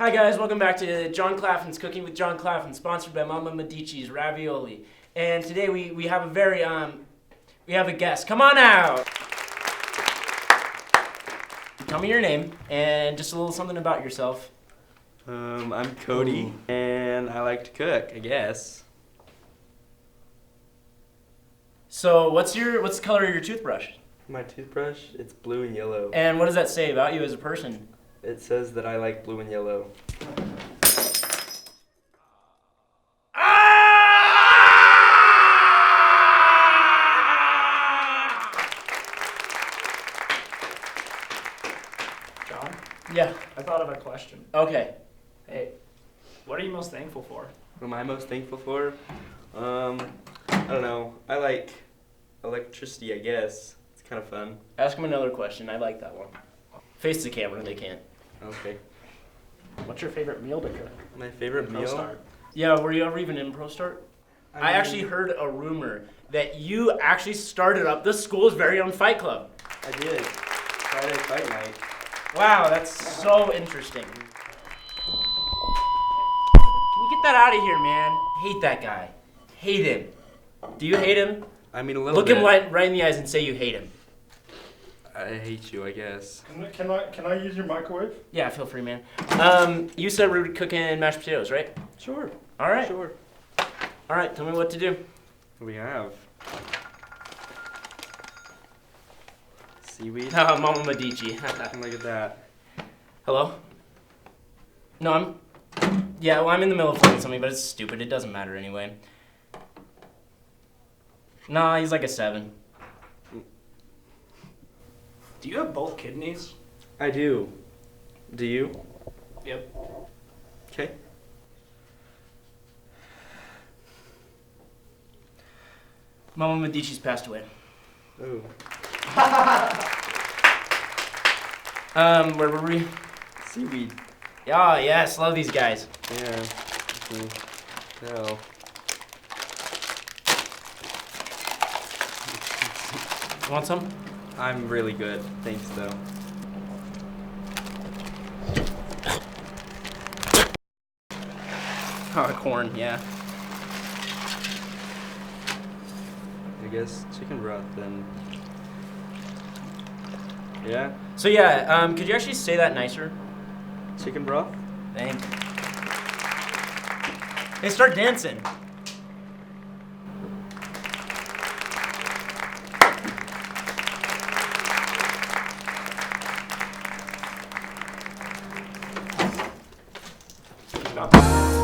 Hi guys, welcome back to John Claflin's Cooking with John Claflin, sponsored by Mama Medici's Ravioli. And today we have a very we have a guest. Come on out. Tell me your name and just a little something about yourself. I'm Cody, and I like to cook, I guess. So what's the color of your toothbrush? My toothbrush, it's blue and yellow. And what does that say about you as a person? It says that I like blue and yellow. John, Yeah. I thought of a question. Okay. Hey, what are you most thankful for? What am I most thankful for? I don't know. I like electricity, I guess. It's kind of fun. Ask him another question. I like that one. Face the camera. They can't. Okay. What's your favorite meal to cook? My favorite meal? Start. Yeah. Were you ever even in Pro Start? I mean, actually heard a rumor that you actually started up the school's very own Fight Club. I did. Friday fight night. Wow, that's so interesting. Can you get that out of here, man? Hate that guy. Hate him. Do you hate him? I mean, a little Look bit. him right in the eyes and say you hate him. I hate you, I guess. Can I use your microwave? Yeah, feel free, man. You said we were cooking mashed potatoes, right? Sure. All right. Sure. All right, tell me what to do. What do we have? Seaweed. Mama Medici. Look at that. Hello? No, I'm in the middle of filming something, but it's stupid. It doesn't matter anyway. Nah, he's like a 7. Do you have both kidneys? I do. Do you? Yep. Okay. Mama Medici's passed away. Oh. Where were we? Seaweed. Oh, yes, love these guys. Yeah. No. You want some? I'm really good. Thanks, though. Oh, corn, yeah. I guess chicken broth then. Yeah? So yeah, could you actually say that nicer? Chicken broth? Thank you. Hey, start dancing. Stop.